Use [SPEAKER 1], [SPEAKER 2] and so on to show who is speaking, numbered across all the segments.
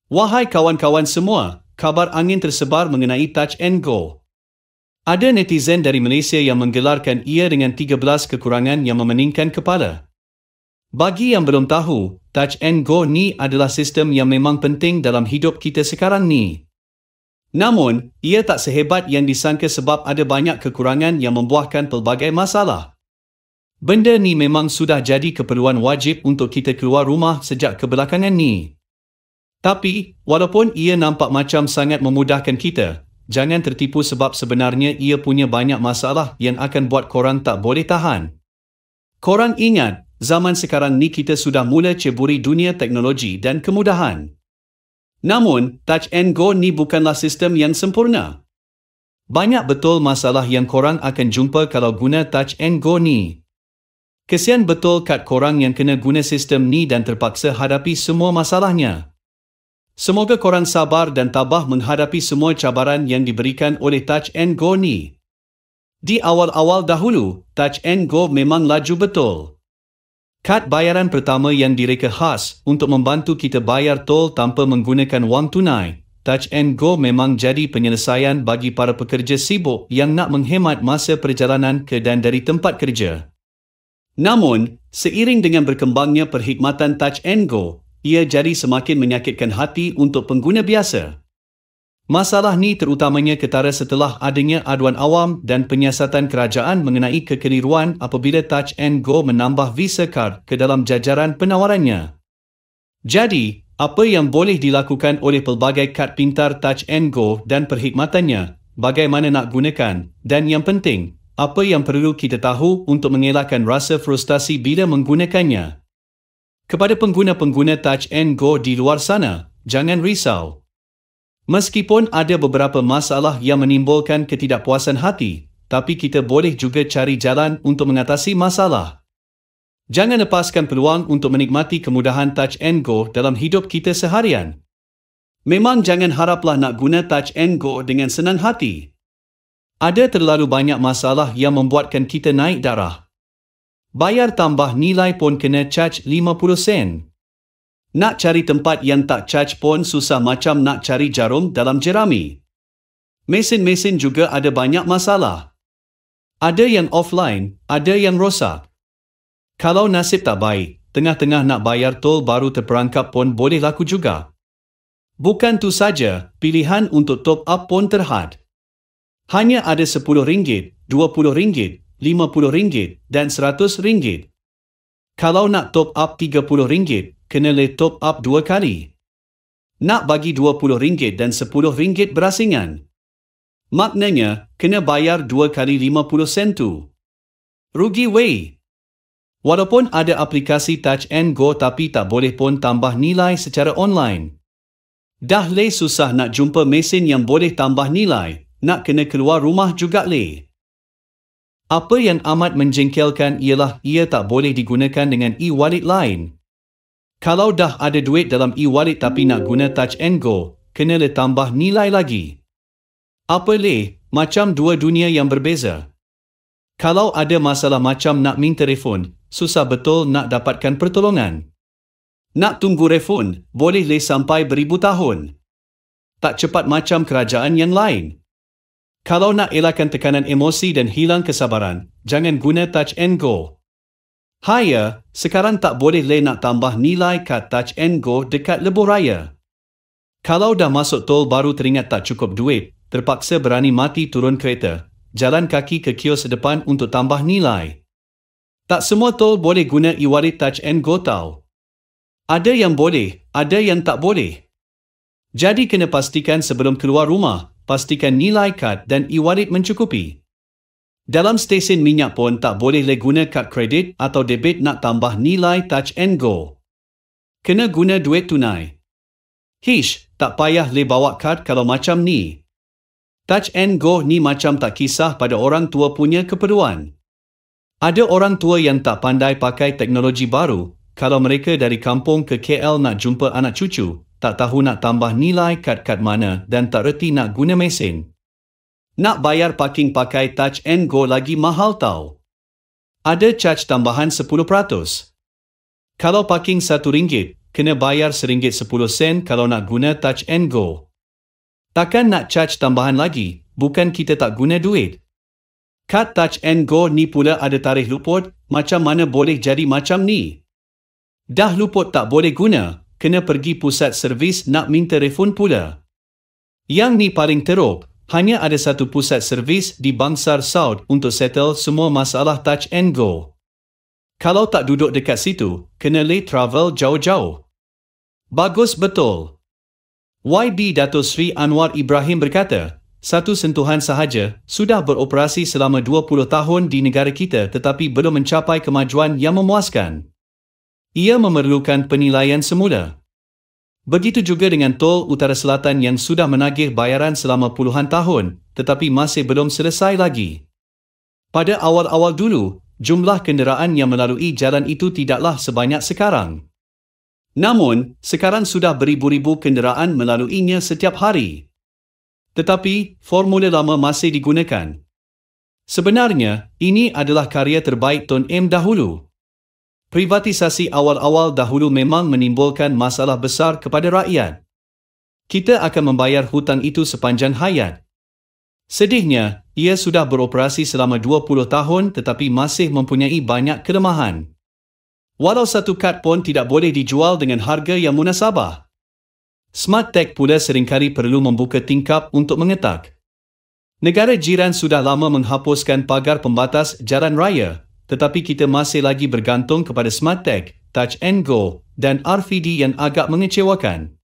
[SPEAKER 1] Wahai kawan-kawan semua, kabar angin tersebar mengenai Touch 'n Go. Ada netizen dari Malaysia yang menggelarkan ia dengan 13 kekurangan yang memeningkan kepala. Bagi yang belum tahu, Touch 'n Go ni adalah sistem yang memang penting dalam hidup kita sekarang ni. Namun, ia tak sehebat yang disangka sebab ada banyak kekurangan yang membuahkan pelbagai masalah. Benda ni memang sudah jadi keperluan wajib untuk kita keluar rumah sejak kebelakangan ni. Tapi, walaupun ia nampak macam sangat memudahkan kita, jangan tertipu sebab sebenarnya ia punya banyak masalah yang akan buat korang tak boleh tahan. Korang ingat, zaman sekarang ni kita sudah mula ceburi dunia teknologi dan kemudahan. Namun, Touch 'n Go ni bukanlah sistem yang sempurna. Banyak betul masalah yang korang akan jumpa kalau guna Touch 'n Go ni. Kesian betul kat korang yang kena guna sistem ni dan terpaksa hadapi semua masalahnya. Semoga korang sabar dan tabah menghadapi semua cabaran yang diberikan oleh Touch 'n Go ni. Di awal-awal dahulu, Touch 'n Go memang laju betul. Kad bayaran pertama yang direka khas untuk membantu kita bayar tol tanpa menggunakan wang tunai, Touch 'n Go memang jadi penyelesaian bagi para pekerja sibuk yang nak menghemat masa perjalanan ke dan dari tempat kerja. Namun, seiring dengan berkembangnya perkhidmatan Touch 'n Go, ia jadi semakin menyakitkan hati untuk pengguna biasa. Masalah ni terutamanya ketara setelah adanya aduan awam dan penyiasatan kerajaan mengenai kekeliruan apabila Touch 'n Go menambah Visa Card ke dalam jajaran penawarannya. Jadi, apa yang boleh dilakukan oleh pelbagai kad pintar Touch 'n Go dan perkhidmatannya, bagaimana nak gunakan, dan yang penting, apa yang perlu kita tahu untuk mengelakkan rasa frustasi bila menggunakannya. Kepada pengguna-pengguna Touch 'n Go di luar sana, jangan risau. Meskipun ada beberapa masalah yang menimbulkan ketidakpuasan hati, tapi kita boleh juga cari jalan untuk mengatasi masalah. Jangan lepaskan peluang untuk menikmati kemudahan Touch 'n Go dalam hidup kita seharian. Memang jangan haraplah nak guna Touch 'n Go dengan senang hati. Ada terlalu banyak masalah yang membuatkan kita naik darah. Bayar tambah nilai pun kena charge 50 sen. Nak cari tempat yang tak charge pun susah macam nak cari jarum dalam jerami. Mesin-mesin juga ada banyak masalah. Ada yang offline, ada yang rosak. Kalau nasib tak baik, tengah-tengah nak bayar tol baru terperangkap pun boleh laku juga. Bukan tu saja, pilihan untuk top up pun terhad. Hanya ada RM10, RM20, RM50 dan RM100. Kalau nak top up RM30, kena le top up 2 kali. Nak bagi RM20 dan RM10 berasingan. Maknanya, kena bayar 2 kali 50 sen tu. Rugi weh. Walaupun ada aplikasi Touch 'n Go tapi tak boleh pun tambah nilai secara online. Dah le susah nak jumpa mesin yang boleh tambah nilai, nak kena keluar rumah juga le. Apa yang amat menjengkelkan ialah ia tak boleh digunakan dengan e-wallet lain. Kalau dah ada duit dalam e-wallet tapi nak guna Touch 'n Go, kena le tambah nilai lagi. Apa le, macam dua dunia yang berbeza. Kalau ada masalah macam nak minta refund, susah betul nak dapatkan pertolongan. Nak tunggu refund, boleh le sampai beribu tahun. Tak cepat macam kerajaan yang lain. Kalau nak elakkan tekanan emosi dan hilang kesabaran, jangan guna Touch 'n Go. Haya, sekarang tak boleh le nak tambah nilai kad Touch 'n Go dekat lebuh raya. Kalau dah masuk tol baru teringat tak cukup duit, terpaksa berani mati turun kereta, jalan kaki ke kios depan untuk tambah nilai. Tak semua tol boleh guna e-wallet Touch 'n Go tau. Ada yang boleh, ada yang tak boleh. Jadi kena pastikan sebelum keluar rumah, pastikan nilai kad dan e-wallet mencukupi. Dalam stesen minyak pun tak boleh le guna kad kredit atau debit nak tambah nilai Touch 'n Go. Kena guna duit tunai. Hish, tak payah le bawa kad kalau macam ni. Touch 'n Go ni macam tak kisah pada orang tua punya keperluan. Ada orang tua yang tak pandai pakai teknologi baru, kalau mereka dari kampung ke KL nak jumpa anak cucu, tak tahu nak tambah nilai kad-kad mana dan tak reti nak guna mesin. Nak bayar parking pakai Touch 'n Go lagi mahal tau. Ada charge tambahan 10%. Kalau parking RM1, kena bayar RM1.10 kalau nak guna Touch and Go. Takkan nak charge tambahan lagi, bukan kita tak guna duit. Kad Touch and Go ni pula ada tarikh luput, macam mana boleh jadi macam ni? Dah luput tak boleh guna, kena pergi pusat servis nak minta refund pula. Yang ni paling teruk, hanya ada satu pusat servis di Bangsar South untuk settle semua masalah Touch and Go. Kalau tak duduk dekat situ, kena late travel jauh-jauh. Bagus betul. YB Dato' Sri Anwar Ibrahim berkata, satu sentuhan sahaja sudah beroperasi selama 20 tahun di negara kita tetapi belum mencapai kemajuan yang memuaskan. Ia memerlukan penilaian semula. Begitu juga dengan tol Utara Selatan yang sudah menagih bayaran selama puluhan tahun tetapi masih belum selesai lagi. Pada awal-awal dulu, jumlah kenderaan yang melalui jalan itu tidaklah sebanyak sekarang. Namun, sekarang sudah beribu-ribu kenderaan melaluinya setiap hari. Tetapi, formula lama masih digunakan. Sebenarnya, ini adalah karya terbaik Tun M dahulu. Privatisasi awal-awal dahulu memang menimbulkan masalah besar kepada rakyat. Kita akan membayar hutang itu sepanjang hayat. Sedihnya, ia sudah beroperasi selama 20 tahun tetapi masih mempunyai banyak kelemahan. Walau satu kad pun tidak boleh dijual dengan harga yang munasabah. Smartech pula seringkali perlu membuka tingkap untuk mengetak. Negara jiran sudah lama menghapuskan pagar pembatas jalan raya, tetapi kita masih lagi bergantung kepada Smartech, Touch and Go dan RFID yang agak mengecewakan.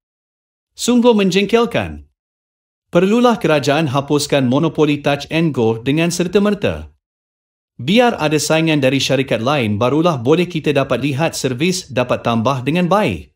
[SPEAKER 1] Sungguh menjengkelkan. Perlulah kerajaan hapuskan monopoli Touch and Go dengan serta-merta. Biar ada saingan dari syarikat lain barulah boleh kita dapat lihat servis dapat tambah dengan baik.